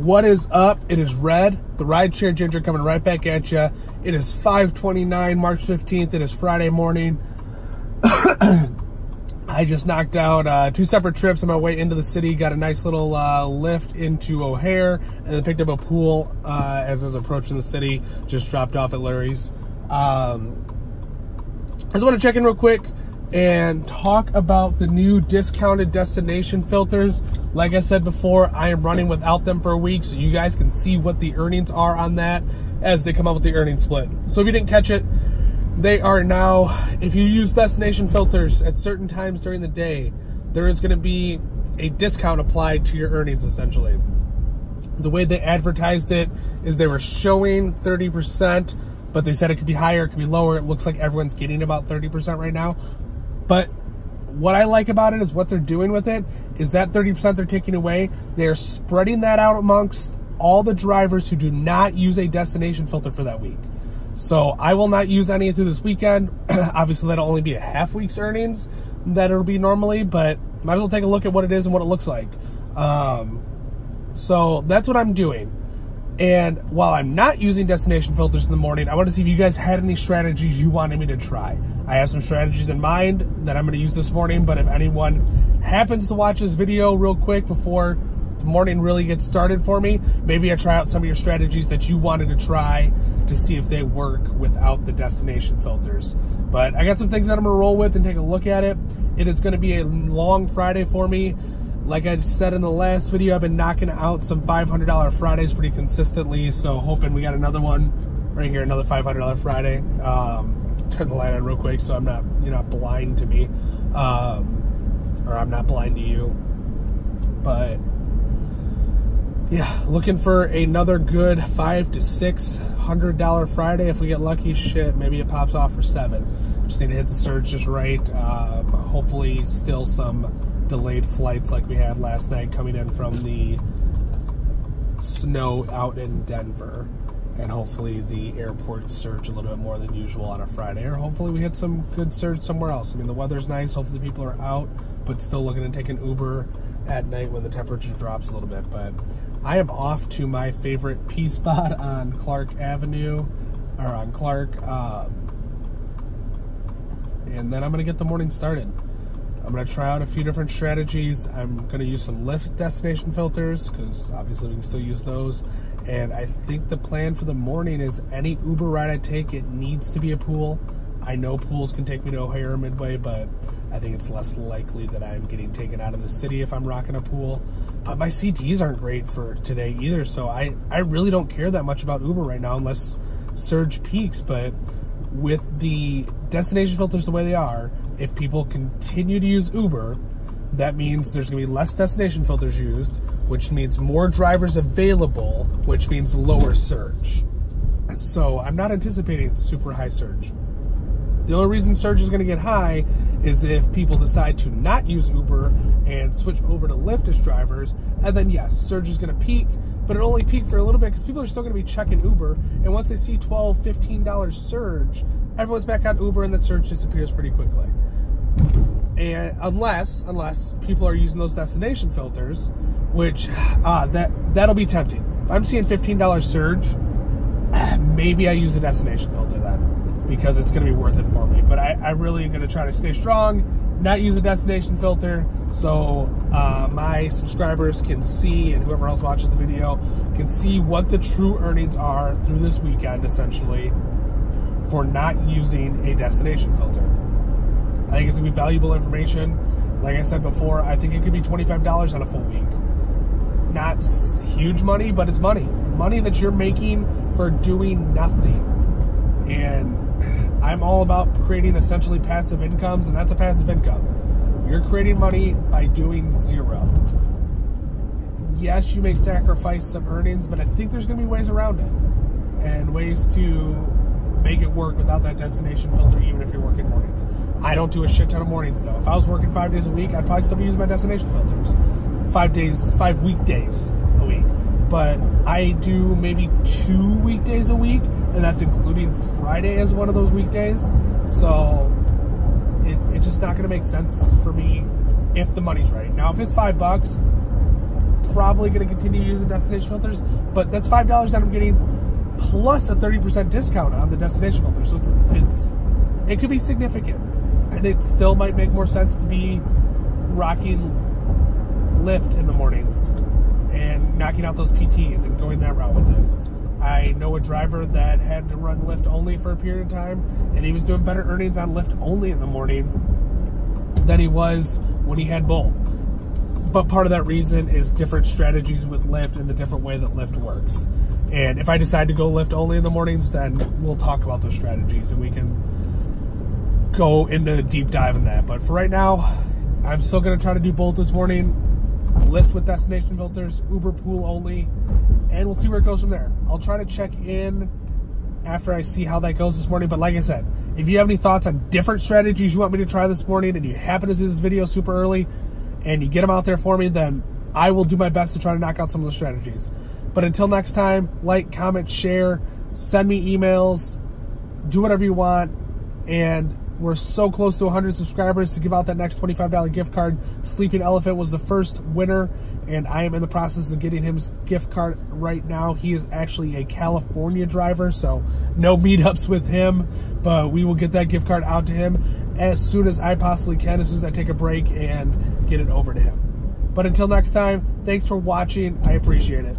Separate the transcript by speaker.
Speaker 1: What is up? It is Red, the Rideshare Ginger, coming right back at you. It is 5/29, March 15th. It is Friday morning. I just knocked out 2 separate trips on my way into the city. Got a nice little lift into O'Hare, and then picked up a pool as I was approaching the city. Just dropped off at Larry's. I just want to check in real quick and talk about the new discounted destination filters. Like I said before, I am running without them for a week, so you guys can see what the earnings are on that as they come up with the earnings split. So if you didn't catch it, they are now, if you use destination filters at certain times during the day, there is going to be a discount applied to your earnings, essentially. The way they advertised it is they were showing 30%, but they said it could be higher, it could be lower. It looks like everyone's getting about 30% right now. But what I like about it is what they're doing with it is that 30% they're taking away, they're spreading that out amongst all the drivers who do not use a destination filter for that week. So I will not use any through this weekend. Obviously, that'll only be a half week's earnings that it'll be normally, but might as well take a look at what it is and what it looks like. So that's what I'm doing. And while I'm not using destination filters in the morning, I want to see if you guys had any strategies you wanted me to try. I have some strategies in mind that I'm going to use this morning, but if anyone happens to watch this video real quick before the morning really gets started for me, maybe I try out some of your strategies that you wanted to try to see if they work without the destination filters. But I got some things that I'm going to roll with and take a look at it. It is going to be a long Friday for me. Like I said in the last video, I've been knocking out some $500 Fridays pretty consistently, so hoping we got another one right here, another $500 Friday. Turn the light on real quick so you're not blind to me, or I'm not blind to you. But yeah, looking for another good $500 to $600 Friday. If we get lucky, shit, maybe it pops off for $7. Just need to hit the surge just right. Hopefully still some delayed flights like we had last night coming in from the snow out in Denver, and hopefully the airports surge a little bit more than usual on a Friday, or hopefully we hit some good surge somewhere else. I mean, the weather's nice, hopefully people are out, but still looking to take an Uber at night when the temperature drops a little bit. But I am off to my favorite pee spot on Clark Avenue, or on Clark, and then I'm gonna get the morning started. I'm going to try out a few different strategies. I'm going to use some Lyft destination filters because obviously we can still use those. And I think the plan for the morning is any Uber ride I take, it needs to be a pool. I know pools can take me to O'Hare or Midway, but I think it's less likely that I'm getting taken out of the city if I'm rocking a pool. But my CTs aren't great for today either, so I really don't care that much about Uber right now unless surge peaks. But with the destination filters the way they are, if people continue to use Uber, that means there's going to be less destination filters used, which means more drivers available, which means lower surge. So I'm not anticipating super high surge. The only reason surge is going to get high is if people decide to not use Uber and switch over to Lyft as drivers, and then yes, surge is going to peak, but it'll only peak for a little bit because people are still going to be checking Uber, and once they see $12, $15 surge, everyone's back on Uber and that surge disappears pretty quickly. And unless people are using those destination filters, which that'll be tempting. If I'm seeing $15 surge, maybe I use a destination filter then, because it's going to be worth it for me. But I really am going to try to stay strong, not use a destination filter, so my subscribers can see, and whoever else watches the video can see what the true earnings are through this weekend, essentially, for not using a destination filter. I think it's going to be valuable information. Like I said before, I think it could be $25 on a full week. Not huge money, but it's money. Money that you're making for doing nothing. And I'm all about creating essentially passive incomes, and that's a passive income. You're creating money by doing zero. Yes, you may sacrifice some earnings, but I think there's going to be ways around it and ways to make it work without that destination filter, even if you're working mornings. I don't do a shit ton of mornings though. If I was working 5 days a week, I'd probably still be using my destination filters. 5 weekdays a week. But I do maybe 2 weekdays a week, and that's including Friday as one of those weekdays. So it's just not going to make sense for me if the money's right. Now, if it's $5, probably going to continue using destination filters, but that's $5 that I'm getting plus a 30% discount on the destination filter. So it could be significant, and it still might make more sense to be rocking Lyft in the mornings and knocking out those PTs and going that route with it. I know a driver that had to run Lyft only for a period of time, and he was doing better earnings on Lyft only in the morning than he was when he had both. But part of that reason is different strategies with Lyft and the different way that Lyft works. And if I decide to go Lyft only in the mornings, then we'll talk about those strategies and we can go into a deep dive in that. But for right now, I'm still going to try to do both this morning. Lyft with destination filters, Uber pool only, and we'll see where it goes from there. I'll try to check in after I see how that goes this morning. But like I said, if you have any thoughts on different strategies you want me to try this morning and you happen to see this video super early and you get them out there for me, then I will do my best to try to knock out some of those strategies. But until next time, like, comment, share, send me emails, do whatever you want. And we're so close to 100 subscribers to give out that next $25 gift card. Sleeping Elephant was the first winner, and I am in the process of getting his gift card right now. He is actually a California driver, so no meetups with him, but we will get that gift card out to him as soon as I possibly can, as soon as I take a break and get it over to him. But until next time, thanks for watching. I appreciate it.